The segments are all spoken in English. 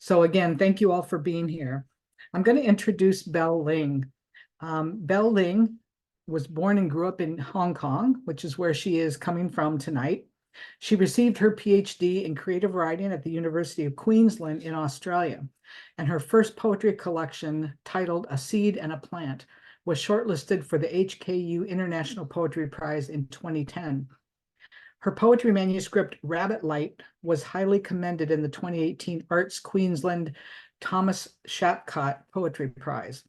So again, thank you all for being here. I'm going to introduce Belle Ling. Belle Ling was born and grew up in Hong Kong, which is where she is coming from tonight. She received her PhD in creative writing at the University of Queensland in Australia, and her first poetry collection, titled A Seed and a Plant, was shortlisted for the HKU International Poetry Prize in 2010. Her poetry manuscript, Rabbit Light, was highly commended in the 2018 Arts Queensland Thomas Shapcott Poetry Prize.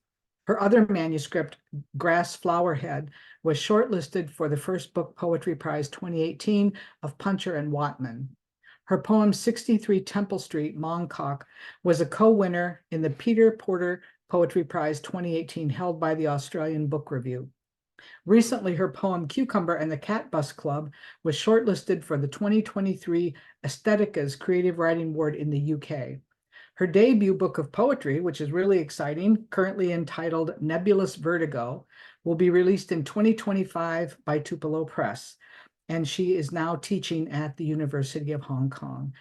Her other manuscript, Grass Flowerhead, was shortlisted for the First Book Poetry Prize 2018 of Puncher and Watman. Her poem 63 Temple Street, Mongkok, was a co-winner in the Peter Porter Poetry Prize 2018 held by the Australian Book Review. Recently, her poem Cucumber and the Cat Bus Club was shortlisted for the 2023 Aesthetica's Creative Writing Award in the UK. Her debut book of poetry, which is really exciting, currently entitled Nebulous Vertigo, will be released in 2025 by Tupelo Press, and she is now teaching at the University of Hong Kong.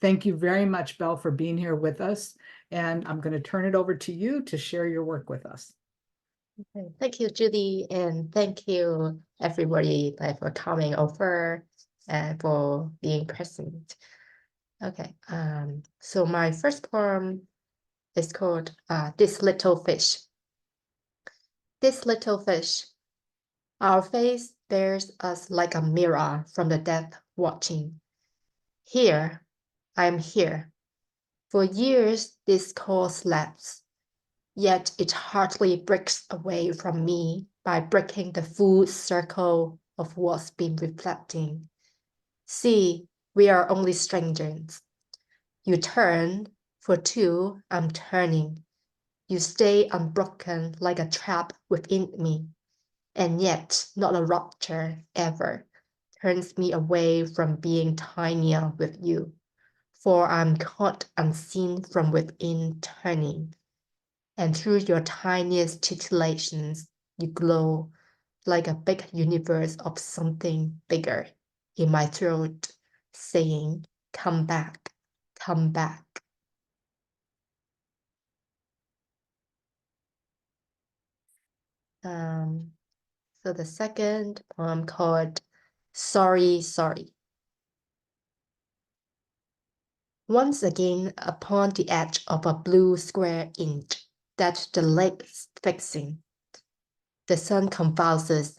Thank you very much, Belle, for being here with us, and I'm going to turn it over to you to share your work with us. Okay. Thank you, Judy, and thank you everybody for coming over and for being present. Okay, so my first poem is called This Little Fish. This little fish, our face bears us like a mirror from the depth watching. Here, I am here. For years this course lapsed, yet it hardly breaks away from me by breaking the full circle of what's been reflecting. See, we are only strangers. You turn, for two, I'm turning. You stay unbroken like a trap within me, and yet not a rupture ever turns me away from being tinier with you, for I'm caught unseen from within turning. And through your tiniest titillations, you glow like a big universe of something bigger in my throat, saying, come back, come back. So the second poem called Sorry, Sorry. Once again upon the edge of a blue square inch that the lake's fixing, the sun convulses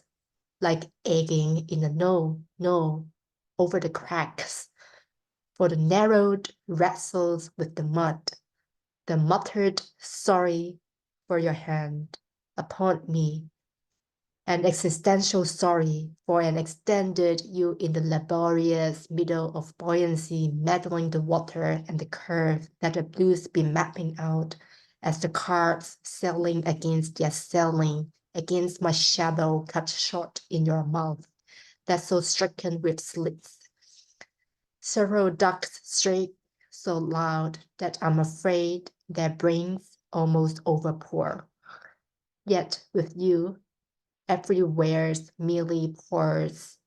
like egging in the no, over the cracks, for the narrowed wrestles with the mud, the muttered sorry for your hand upon me, an existential sorry for an extended you in the laborious middle of buoyancy, meddling the water and the curve that the blues be mapping out as the cards sailing against their sailing, against my shadow cut short in your mouth, that's so stricken with slits. Several ducks shriek so loud that I'm afraid their brains almost overpour. Yet with you, everywhere's merely pores,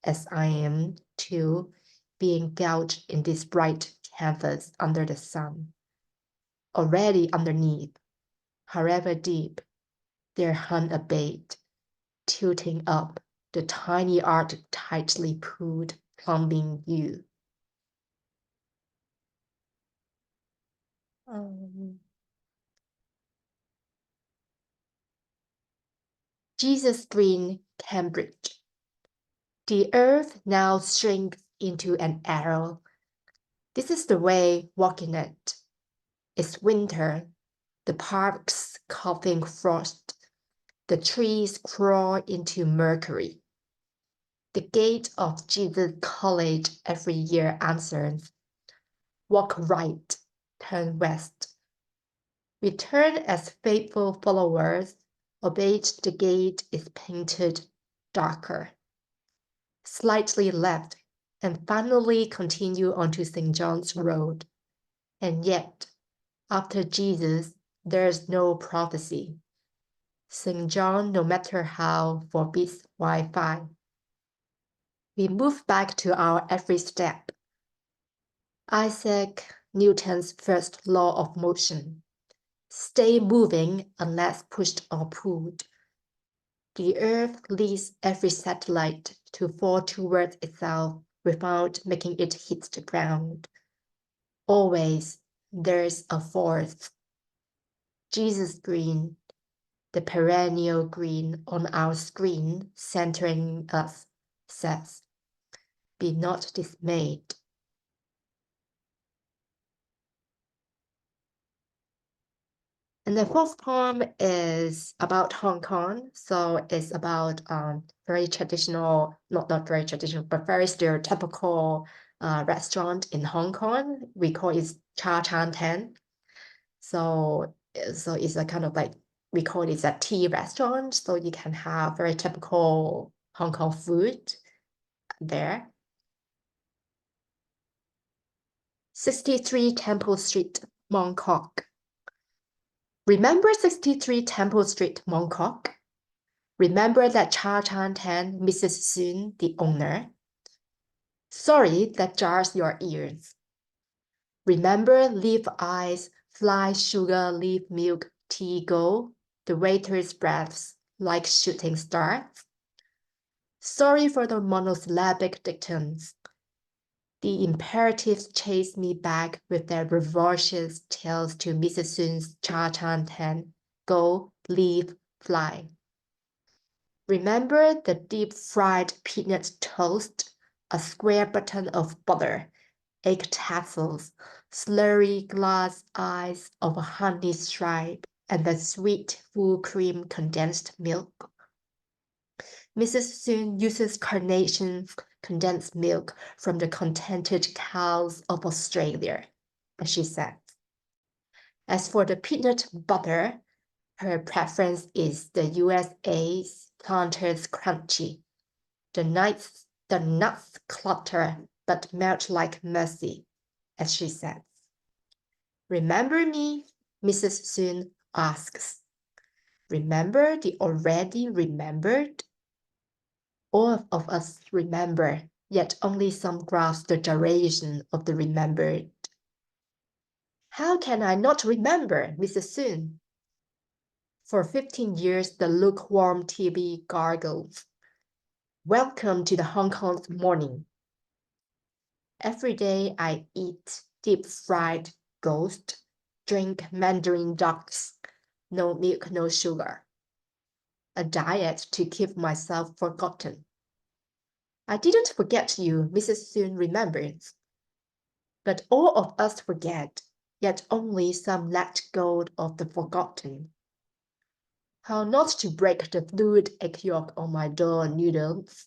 as I am, too, being gouged in this bright canvas under the sun. Already underneath, however deep, there hung a bait, tilting up, the tiny art tightly pulled, plumbing you. Jesus Green, Cambridge. The earth now shrinks into an arrow. This is the way walking it. It's winter, the park's coughing frost, the trees crawl into mercury. The gate of Jesus College every year answers, walk right, turn west. We turn as faithful followers, albeit the gate is painted darker. Slightly left, and finally continue onto St. John's Road. And yet, after Jesus, there is no prophecy. St. John, no matter how, forbids Wi-Fi. We move back to our every step. Isaac, Newton's first law of motion. Stay moving unless pushed or pulled. The Earth leads every satellite to fall towards itself without making it hit the ground. Always there's a fourth. Jesus green, the perennial green on our screen centering us, says, "Be not dismayed." And the fourth poem is about Hong Kong. So it's about very traditional, not very traditional, but very stereotypical restaurant in Hong Kong. We call it Cha Chan Tan. So it's a kind of like, we call it a tea restaurant. So you can have very typical Hong Kong food there. 63 Temple Street, Mongkok. Remember 63 Temple Street, Mongkok? Remember that Cha Chan Tan, Mrs. Soon, the owner? Sorry that jars your ears. Remember leaf eyes, fly sugar, leaf milk, tea go, the waiter's breaths like shooting stars? Sorry for the monosyllabic dictums. The imperatives chase me back with their reverses tales to Mrs. Soon's Cha Chan Tan, go, leave, fly. Remember the deep-fried peanut toast, a square button of butter, egg tassels, slurry glass eyes of a honey stripe, and the sweet full cream condensed milk? Mrs. Soon uses carnations condensed milk from the contented cows of Australia, as she said. As for the peanut butter, her preference is the USA's Planters Crunchy. The nuts clutter but melt like mercy, as she says. Remember me? Mrs. Soon asks. Remember the already remembered? All of us remember, yet only some grasp the duration of the remembered. How can I not remember, Mrs. Soon? For 15 years, the lukewarm TV gargles. Welcome to the Hong Kong's morning. Every day I eat deep-fried ghost, drink Mandarin ducks, no milk, no sugar. A diet to keep myself forgotten. I didn't forget you, Mrs. Soon remembers. But all of us forget, yet only some let go of the forgotten. How not to break the fluid egg yolk on my door noodles.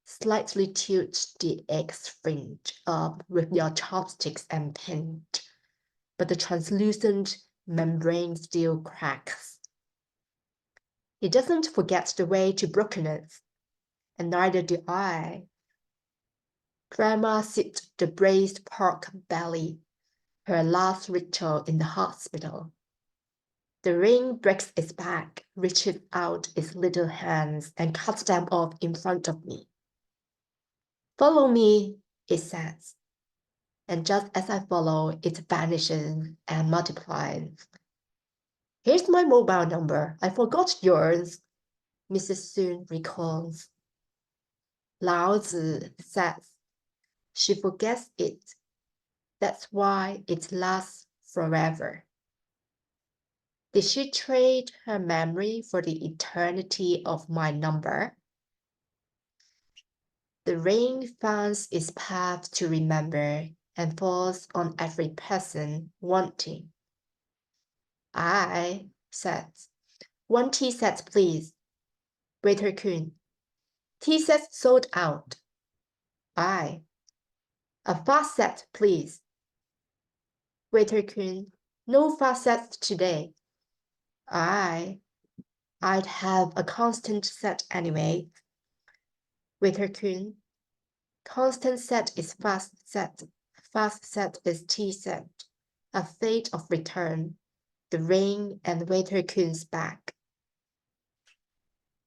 Slightly tilt the egg's fringe up with your chopsticks and pinch, but the translucent membrane still cracks. He doesn't forget the way to brokenness, and neither do I. Grandma sipped the braised pork belly, her last ritual in the hospital. The ring breaks its back, reaches out its little hands, and cuts them off in front of me. Follow me, it says. And just as I follow, it vanishes and multiplies. Here's my mobile number. I forgot yours, Mrs. Soon recalls. Lao Tzu says she forgets it. That's why it lasts forever. Did she trade her memory for the eternity of my number? The rain finds its path to remember and falls on every person wanting. I said, 1 tea set, please. Waiter Kun. Tea set sold out. A fast set, please. Waiter Kun. No fast sets today. I'd have a constant set anyway. Waiter Kun. Constant set is fast set. Fast set is tea set. A fate of return. The ring and Waiter Kun's back.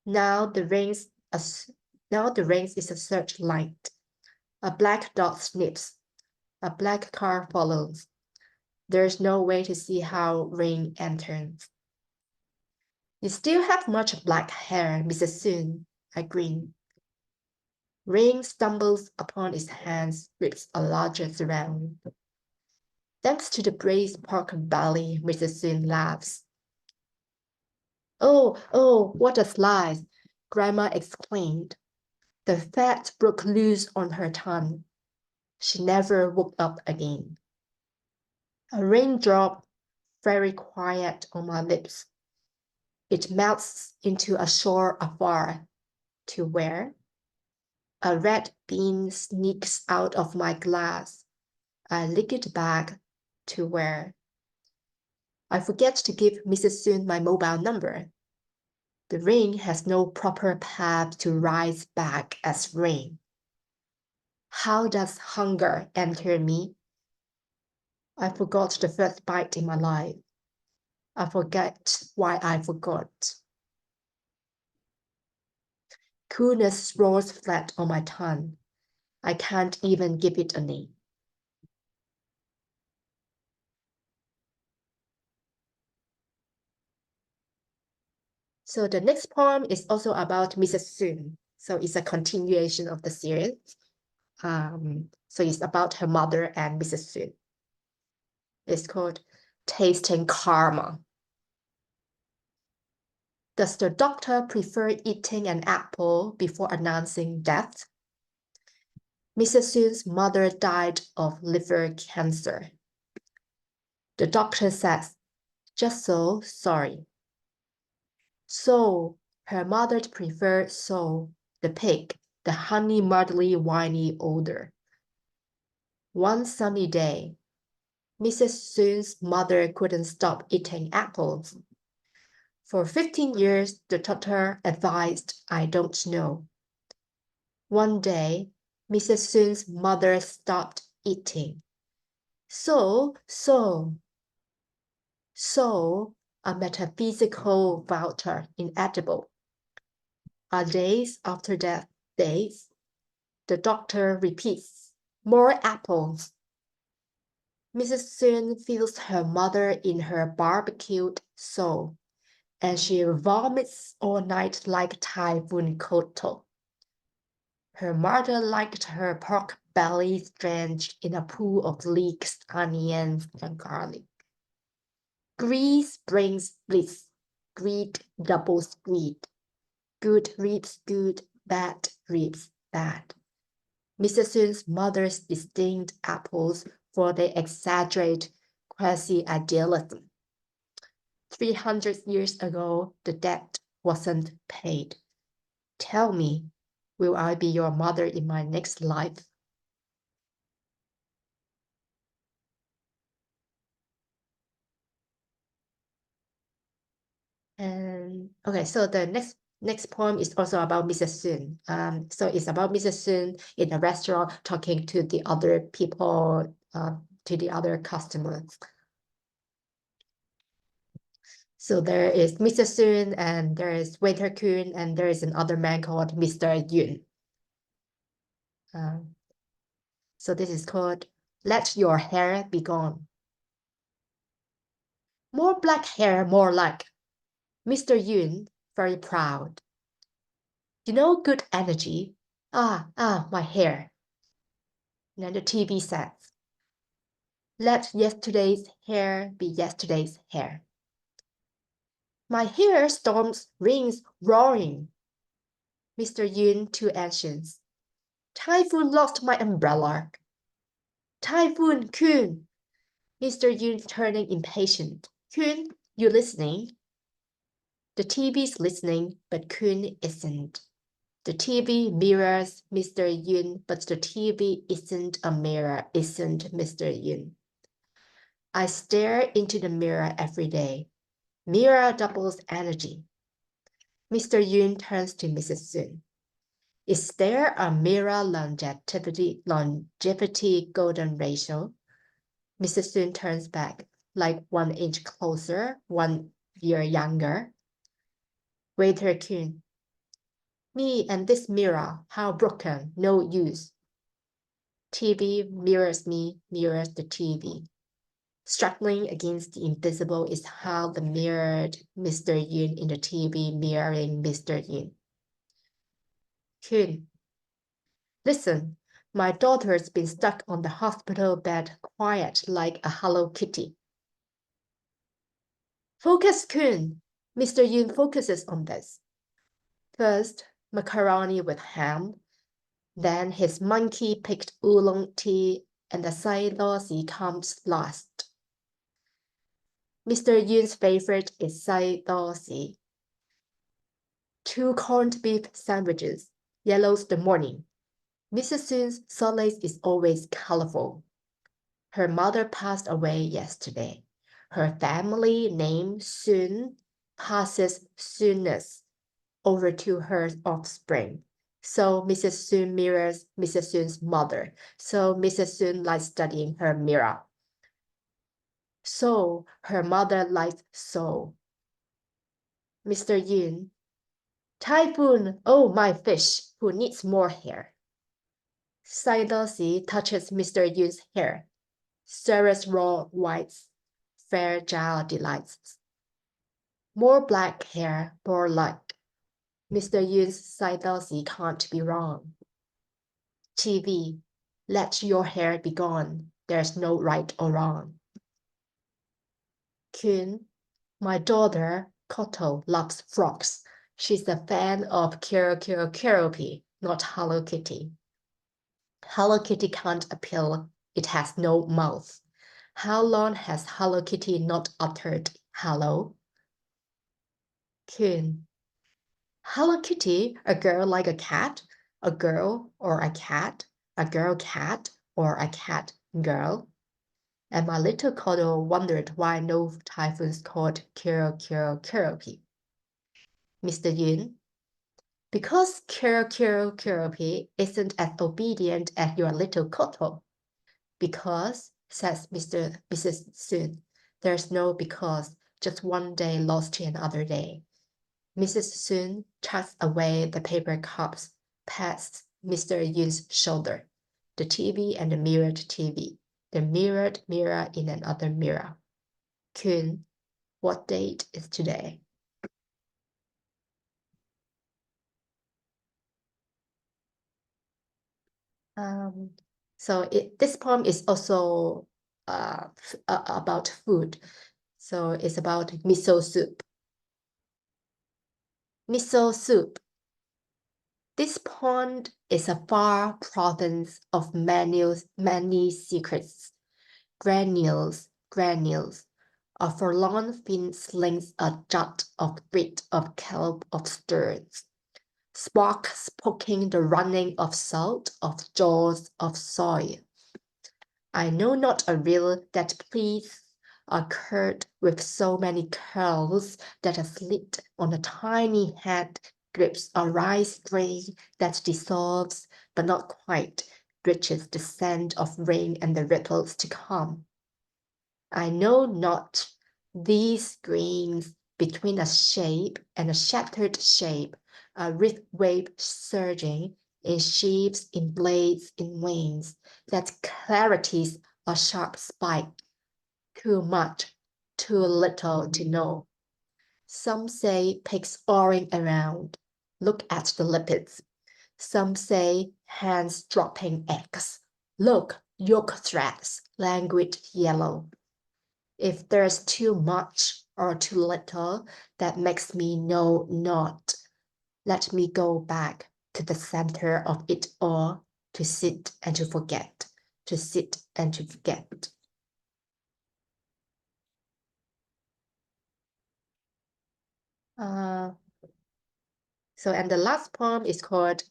Now the rings is a searchlight. A black dot snips. A black car follows. There's no way to see how Ring enters. You still have much black hair, Mrs. Soon, I grinned. Ring stumbles upon his hands, rips a larger surround. Thanks to the braised pork belly, Mrs. Soon laughs. Oh, what a slice, Grandma exclaimed. The fat broke loose on her tongue. She never woke up again. A raindrop, very quiet on my lips. It melts into a shore afar. To where? A red bean sneaks out of my glass. I lick it back. To where? I forget to give Mrs. Soon my mobile number. The ring has no proper path to rise back as rain. How does hunger enter me? I forgot the first bite in my life. I forget why I forgot. Coolness rolls flat on my tongue. I can't even give it a name. So the next poem is also about Mrs. Soon. So it's a continuation of the series. So it's about her mother and Mrs. Soon. It's called Tasting Karma. Does the doctor prefer eating an apple before announcing death? Mrs. Soon's mother died of liver cancer. The doctor says, just so sorry. So, her mother preferred So, the pig, the honey muddy whiny odor. One sunny day, Mrs. Soon's mother couldn't stop eating apples. For 15 years, the doctor advised, I don't know. One day, Mrs. Soon's mother stopped eating. So, a metaphysical voucher, inedible. Are days after death days? The doctor repeats, more apples. Mrs. Soon feels her mother in her barbecued soul, and she vomits all night like Typhoon Koto. Her mother liked her pork belly drenched in a pool of leeks, onions, and garlic. Grease brings bliss. Greed doubles greed. Good ribs good, bad ribs bad. Mrs. Soon's mother's disdained apples for their exaggerate quasi-idealism. 300 years ago, the debt wasn't paid. Tell me, will I be your mother in my next life? And okay, so the next poem is also about Mrs. Soon. So it's about Mrs. Soon in a restaurant talking to the other people, to the other customers. So there is Mrs. Soon and there is Waiter Kun and there is another man called Mr. Yun. So this is called Let Your Hair Be Gone. More black hair, more like. Mr. Yun, very proud. You know, good energy. My hair. And then the TV says, let yesterday's hair be yesterday's hair. My hair storms, rings, roaring. Mr. Yun, too anxious. Typhoon lost my umbrella. Typhoon, Kun. Mr. Yun turning impatient. Kun, you listening? The TV's listening, but Kun isn't. The TV mirrors Mr. Yun, but the TV isn't a mirror, isn't Mr. Yun. I stare into the mirror every day. Mirror doubles energy. Mr. Yun turns to Mrs. Soon. Is there a mirror longevity golden ratio? Mrs. Soon turns back, like 1 inch closer, 1 year younger. Waiter Kun. Me and this mirror, how broken, no use. TV mirrors me, mirrors the TV. Struggling against the invisible is how the mirrored Mr. Yun in the TV mirroring Mr. Yun. Kun, listen, my daughter's been stuck on the hospital bed quiet like a Hello Kitty. Focus, Kun. Mr. Yun focuses on this. First, macaroni with ham, then his monkey-picked oolong tea, and the sai comes last. Mr. Yun's favorite is sai 2 corned beef sandwiches, yellows the morning. Mrs. Sun's solace is always colorful. Her mother passed away yesterday. Her family name Sun passes soonness over to her offspring. So Mrs. Sun mirrors Mrs. Sun's mother. So Mrs. Sun likes studying her mirror. So her mother likes so. Mr. Yun, Typhoon, oh my fish, who needs more hair? Saidosi touches Mr. Yun's hair. Sarah's raw whites, fragile delights. More black hair, more luck. Mr. Yun's Saidosi can't be wrong. TV, let your hair be gone. There's no right or wrong. Kun, my daughter, Koto, loves frogs. She's a fan of Keroppi, not Hello Kitty. Hello Kitty can't appeal. It has no mouth. How long has Hello Kitty not uttered hello? Kun. Hello Kitty, a girl like a cat, a girl or a cat, a girl cat or a cat girl. And my little Kodo wondered why no typhoons called Keroppi. Mr. Yun, because Keroppi isn't as obedient as your little Koto. Because, says Mrs. Sun, there's no because, just one day lost to another day. Mrs. Sun tucks away the paper cups past Mr. Yun's shoulder, the TV and the mirrored TV, the mirrored mirror in another mirror. Kun, what date is today? This poem is also about food. So it's about miso soup. Miso soup. This pond is a far province of many secrets. Granules. A forlorn fin slings a jut of grit of kelp of stirreds. Sparks poking the running of salt, of jaws of soil. I know not a rill that pleads a curd with so many curls that a slit on a tiny head grips a rice grain that dissolves, but not quite, reaches the scent of rain and the ripples to come. I know not these greens between a shape and a shattered shape, a wreath wave surging in sheaves, in blades, in wings, that clarities a sharp spike, too much, too little to know. Some say pigs oaring around. Look at the lipids. Some say hands dropping eggs. Look, yolk threads, languid yellow. If there's too much or too little, that makes me know not. Let me go back to the center of it all, to sit and to forget, to sit and to forget. And the last poem is called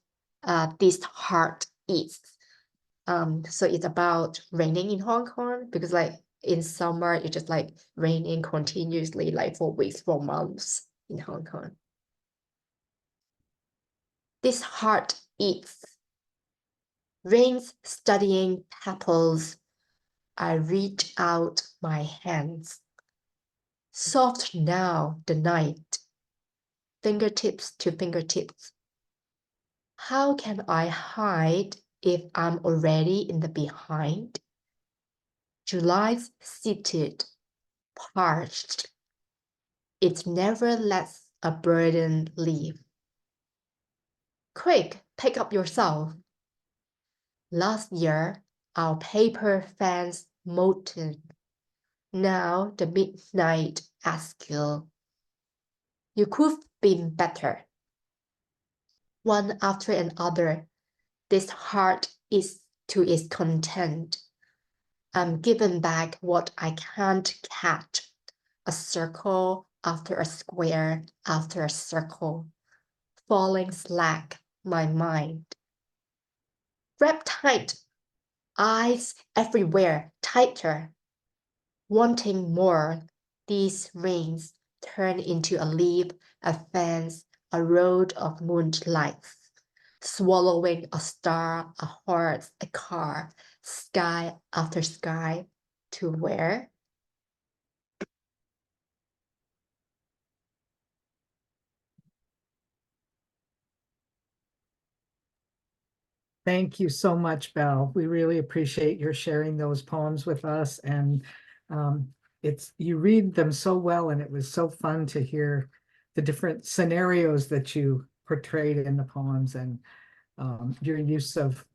This Heart Eats. So it's about raining in Hong Kong, because like in summer, it's just like raining continuously, like for weeks, for months in Hong Kong. This heart eats. Rains studying petals. I reach out my hands. Soft now the night. Fingertips to fingertips. How can I hide if I'm already in the behind? July's seated, parched. It never lets a burden leave. Quick, pick up yourself. Last year, our paper fans molten. Now the midnight Askill. You could've been better. One after another, this heart is to its content. I'm giving back what I can't catch. A circle after a square after a circle. Falling slack, my mind. Wrap tight. Eyes everywhere, tighter. Wanting more, these rings turn into a leaf, a fence, a road of moonlight. Swallowing a star, a horse, a car, sky after sky, to where? Thank you so much, Belle. We really appreciate your sharing those poems with us. And you read them so well, and it was so fun to hear the different scenarios that you portrayed in the poems, and your use of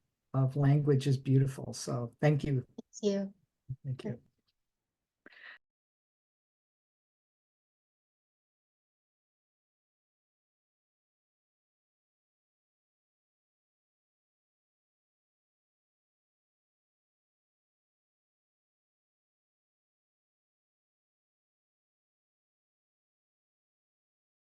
language is beautiful. So thank you. Thank you. Thank you.